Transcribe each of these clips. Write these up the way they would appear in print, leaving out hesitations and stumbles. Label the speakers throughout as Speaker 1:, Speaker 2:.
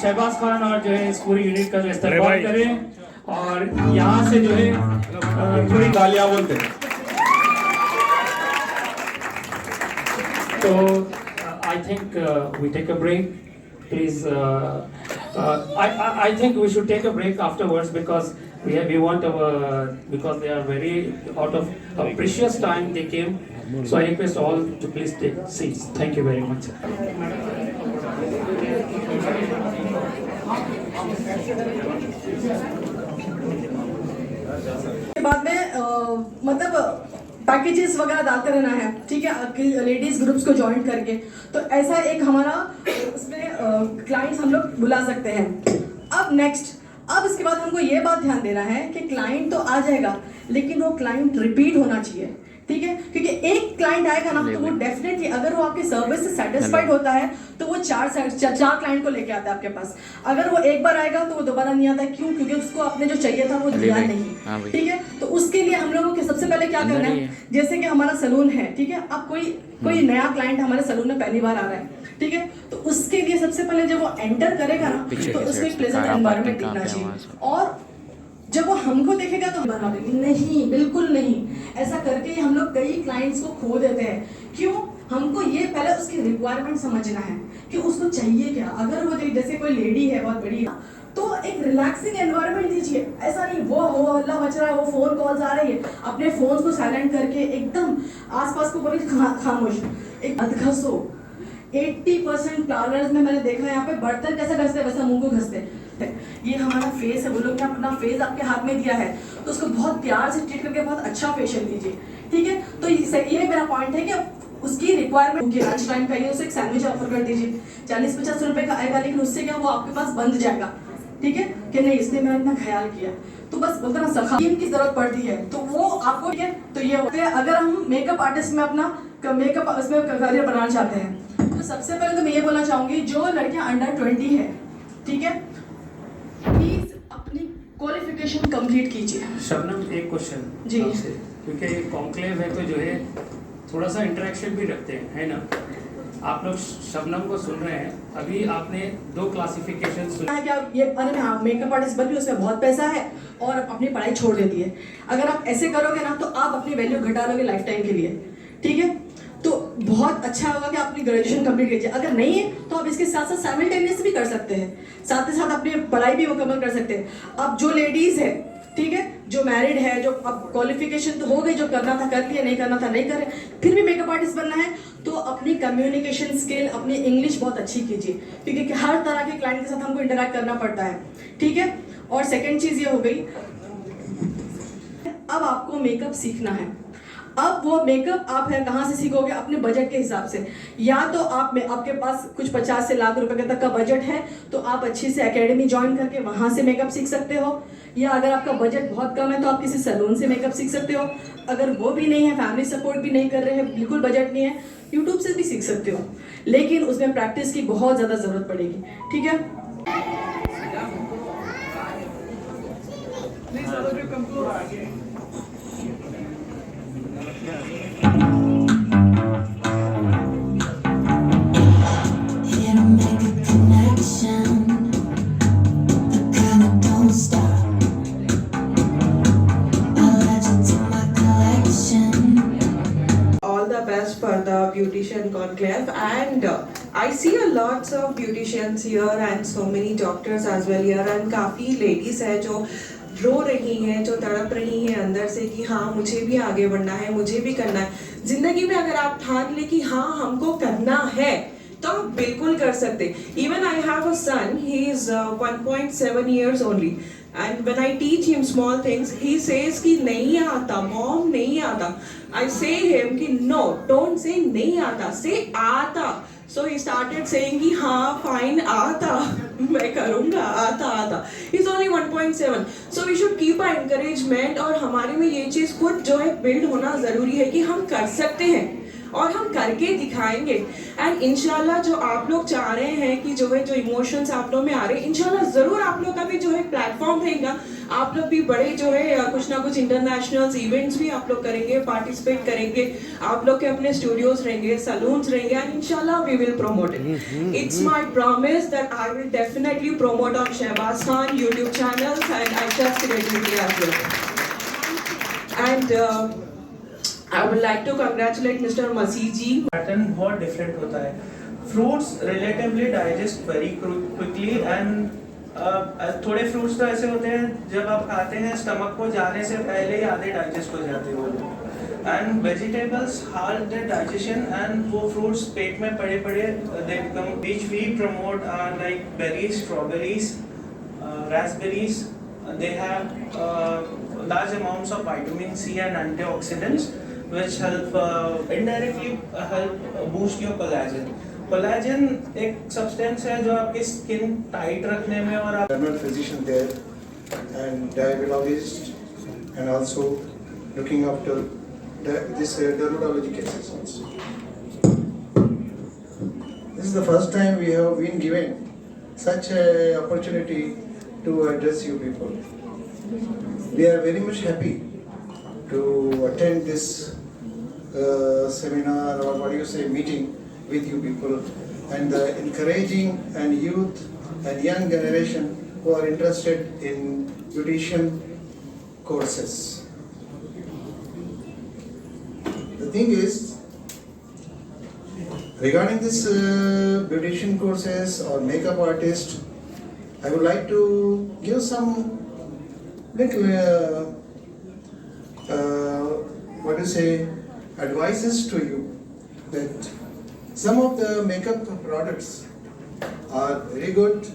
Speaker 1: शहबाज खान और जो है इस पूरी यूनिट का जो इस्तेमाल करें और यहाँ से जो है थोड़ी गालियाँ बोलते हैं। तो I think we take a break please. I think we should take a break afterwards because we want our because they are very out of a precious time they came. So I request all to please take seats. Thank you very much.
Speaker 2: बाद में मतलब packages वगैरह डालते रहना है, ठीक है, ladies groups को ज्वाइन करके। तो ऐसा एक हमारा उसमें क्लाइंट्स हम लोग बुला सकते हैं। अब इसके बाद हमको ये बात ध्यान देना है कि क्लाइंट तो आ जाएगा लेकिन वो क्लाइंट रिपीट होना चाहिए, ठीक है, क्योंकि एक क्लाइंट आएगा ना तो वो डेफिनेटली अगर वो आपके सर्विस से सेटिस्फाइड होता है तो वो चार क्लाइंट को लेके आता है आपके पास। अगर वो एक बार आएगा तो वो दोबारा नहीं आता। क्यों? क्योंकि उसको आपने जो चाहिए था वो दिया नहीं, ठीक है। तो उसके लिए हम लोगों को सबसे पहले क्या करना है, जैसे कि हमारा सलून है, ठीक है, अब कोई नया क्लाइंट हमारे सलून में पहली बार आ रहा है, ठीक है, तो उसके लिए सबसे पहले जब वो एंटर करेगा ना तो उसको एक प्लेजेंट एनवायरनमेंट दिखना चाहिए। और जब वो हमको देखेगा तो बना नहीं, बिल्कुल नहीं। ऐसा करके ही हम लोग कई क्लाइंट्स को खो देते हैं। क्यों? हमको ये पहले उसकी रिक्वायरमेंट समझना है कि उसको चाहिए क्या। अगर वो जैसे कोई लेडी है बहुत बड़ी तो एक रिलैक्सिंग एनवायरनमेंट दीजिए। ऐसा नहीं वो हल्ला मच रहा है, वो फोन कॉल्स आ रही है, अपने फोन को साइलेंट करके एकदम आसपास को पूरी खामोश, एक घसो। 80% पार्लर्स में मैंने देखा है यहाँ पे बर्तन कैसे घसते वैसा मुंह को घसते। ये हमारा फेस है, वो लोग ने अपना फेस आपके हाथ में दिया है तो उसको बहुत प्यार से ट्रीट करके बहुत अच्छा फेशियल दीजिए, ठीक है। तो ये मेरा पॉइंट है कि उसकी रिक्वायरमेंट लंच टाइम का ये उसे एक सैंडविच ऑफर कर दीजिए। 40-50 रुपए का आएगा लेकिन उससे क्या वो आपके पास बंध जाएगा, ठीक है, कि नहीं इसने मेरा इतना ख्याल किया। तो बस बोलते ना सखा की जरूरत पड़ती है तो वो आपको, ठीक है। तो ये होते हैं अगर हम मेकअप आर्टिस्ट में अपना मेकअप उसमें करियर बनाना चाहते हैं तो सबसे पहले तो मैं ये बोलना चाहूंगी जो लड़कियां अंडर 20 है, ठीक है, प्लीज अपनी क्वालिफिकेशन कंप्लीट कीजिए।
Speaker 1: शबनम एक क्वेश्चन जी, क्योंकि ये कॉन्क्लेव है तो जो है थोड़ा सा इंटरेक्शन भी रखते हैं, है ना। आप लोग शबनम को सुन रहे हैं, अभी आपने 2 क्लासिफिकेशन सुना है।
Speaker 2: क्या ये मेकअप आर्टिस्ट बन भी उसमें बहुत पैसा है और अपनी पढ़ाई छोड़ देती है। अगर आप ऐसे करोगे ना तो आप अपनी वैल्यू घटा लोगे लाइफ टाइम के लिए, ठीक है। तो बहुत अच्छा होगा कि आप अपनी ग्रेजुएशन कंप्लीट कीजिए। अगर नहीं है तो आप इसके साथ साथ साइमल्टेनियस भी कर सकते हैं, साथ ही साथ अपनी पढ़ाई भी मुकम्मल कर सकते हैं। अब जो लेडीज है, ठीक है, जो मैरिड है, जो अब क्वालिफिकेशन तो हो गई, जो करना था कर लिया, नहीं करना था नहीं करे, फिर भी मेकअप आर्टिस्ट बनना है तो अपनी कम्युनिकेशन स्किल, अपनी इंग्लिश बहुत अच्छी कीजिए क्योंकि हर तरह के क्लाइंट के साथ हमको इंटरेक्ट करना पड़ता है, ठीक है। और सेकेंड चीज ये हो गई, अब आपको मेकअप सीखना है। अब वो मेकअप आप है कहाँ से सीखोगे? अपने बजट के हिसाब से। या तो आपके पास कुछ 50 से लाख रुपए तक का बजट है तो आप अच्छी से एकेडमी ज्वाइन करके वहां से मेकअप सीख सकते हो, या अगर आपका बजट बहुत कम है तो आप किसी सैलून से मेकअप सीख सकते हो। अगर वो भी नहीं है, फैमिली सपोर्ट भी नहीं कर रहे हैं, बिल्कुल बजट नहीं है, यूट्यूब से भी सीख सकते हो, लेकिन उसमें प्रैक्टिस की बहुत ज्यादा जरूरत पड़ेगी, ठीक है।
Speaker 3: For the beautician conclave, and I see a lots of beauticians here and so many doctors as well here, and काफ़ी ladies है जो रो रही हैं, जो तड़प रही हैं अंदर से कि हाँ मुझे भी आगे बढ़ना है, मुझे भी करना है जिंदगी में। अगर आप ठान ले कि हाँ हमको करना है तो आप बिल्कुल कर सकते। Even I have a son, he is 1.7 years only, and when I teach him small things, he says कि नहीं आता mom, नहीं आता। I say him कि no, don't say नहीं आता, say आता। So he started saying कि हाँ fine आता, मैं करूँगा, आता। He's only 1.7, so we should keep our encouragement। और हमारे में ये चीज़ खुद जो है बिल्ड होना ज़रूरी है कि हम कर सकते हैं। और हम करके दिखाएंगे। एंड इंशाल्लाह जो आप लोग चाह रहे हैं कि जो है जो इमोशंस आप लोग में आ रहे हैं, इंशाल्लाह ज़रूर आप लोग का भी जो है प्लेटफॉर्म रहेगा, आप लोग भी बड़े जो है कुछ ना कुछ इंटरनेशनल इवेंट्स भी आप लोग करेंगे, पार्टिसिपेट करेंगे, आप लोग के अपने स्टूडियोज रहेंगे, सलून्स रहेंगे, एंड इंशाल्लाह we will promote it. It's my promise that I will definitely promote on Shahbaz Khan YouTube channels and Aisha's creativity as well. And I would like to congratulate Mr. Masih ji.
Speaker 4: Pattern बहुत different होता है। Fruits relatively digest very quickly and थोड़े fruits तो ऐसे होते हैं जब आप खाते हैं स्टमक को जाने से पहले ही आधे डाइजेस्ट हो जाते हैं वो लोग। And vegetables hard the digestion and वो फ्रूट्स पेट में पड़े पड़े they become which we promote like berries, strawberries, raspberries. They have large amounts of vitamin C and antioxidants which help indirectly help boost your collagen. Collagen एक substance है जो आपकी skin tight रखने में और आप
Speaker 5: Dermal physician there and diabetologist and also looking after this dermatology cases also. This is the first time we have been given such a opportunity to address you people. We are very much happy to attend this seminar or what do you say meeting with you people and the encouraging and youth and young generation who are interested in beautician courses. The thing is, regarding this beautician courses or makeup artist, I would like to give some little, what do you say, advices to you that some of the makeup products are very good.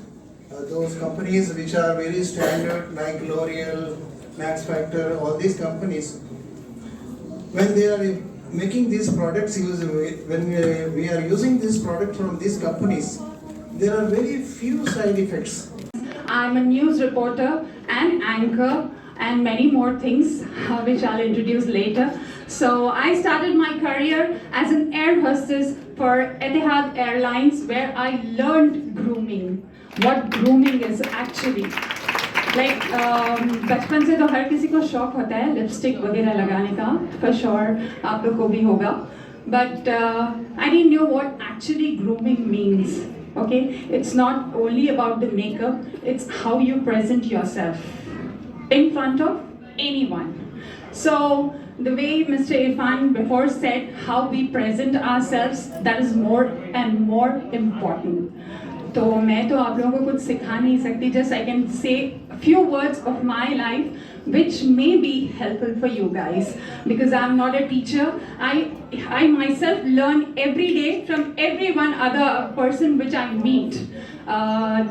Speaker 5: Those companies which are very standard like L'Oreal, Max Factor, all these companies, when they are making these products, when we are using this product from these companies, there are very few side effects.
Speaker 6: I'm a news reporter and anchor and many more things which I'll introduce later. So I started my career as an air hostess for Etihad Airlines where I learned grooming. What grooming is actually. Like बचपन से तो हर किसी को शौक होता है lipstick वगैरह लगाने का, for sure आप लोग को भी होगा. But I didn't know what actually grooming means. Okay, it's not only about the makeup, it's how you present yourself in front of anyone. So the way Mr. Irfan before said, how we present ourselves, that is more and more important. तो मैं तो आप लोगों को कुछ सिखा नहीं सकती, just I can say a few words of my life which may be helpful for you guys because I'm not a teacher. I myself learn every day from everyone other person which I meet.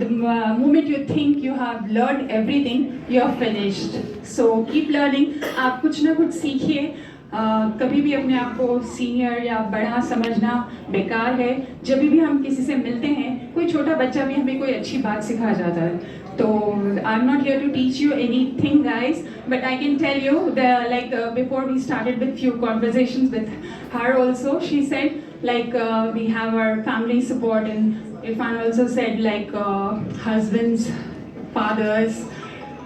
Speaker 6: The moment you think you have learned everything, you're finished. So keep learning. आप कुछ ना कुछ सीखिए. कभी भी अपने आप को सीनियर या बड़ा समझना बेकार है. जब भी हम किसी से मिलते हैं, कोई छोटा बच्चा भी हमें कोई अच्छी बात सिखा जाता है. So I'm not here to teach you anything, guys, but I can tell you that before we started with few conversations with her also, she said we have our family support, and Irfan also said husbands, fathers.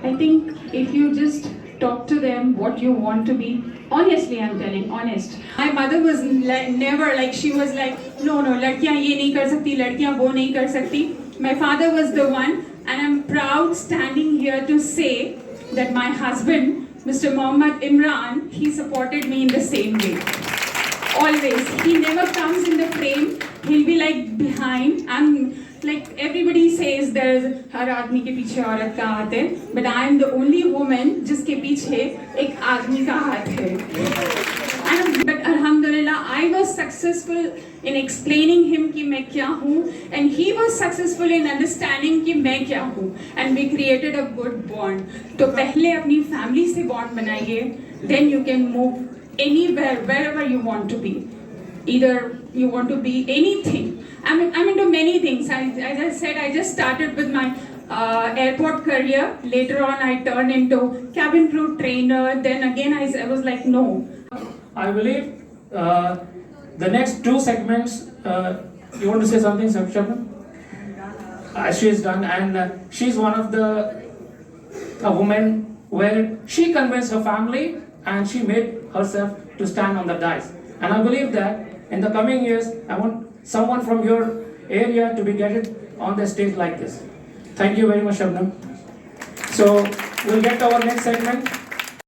Speaker 6: I think if you just talk to them what you want to be, honestly I'm telling, honest. My mother was never she was like, no, ladkiyan ye nahi kar sakti, ladkiyan wo nahi kar sakti. My father was the one. And I'm proud standing here to say that my husband, Mr. Mohammad Imran, he supported me in the same way. Always. He never comes in the frame. He'll be behind. I'm everybody says there's हर आदमी के पीछे औरत का हाथ है, but I am the only woman जिसके पीछे एक आदमी का हाथ है. But Alhamdulillah, I was successful in explaining him कि मैं क्या हूँ, and he was successful in understanding कि मैं क्या हूँ, and we created a good bond. तो पहले अपनी family से bond बनाइए, then you can move anywhere, wherever you want to be. Either you want to be anything. I'm into many things. As I said, I just started with my airport career. Later on, I turned into cabin crew trainer. Then again, I was like, no.
Speaker 1: I believe The next two segments, you want to say something, Shabnam? She is done, and she's one of a woman where she convinced her family and she made herself to stand on the dais. And I believe that in the coming years, I want someone from your area to be getting on the stage like this. Thank you very much, Shabnam. So we'll get to our next segment.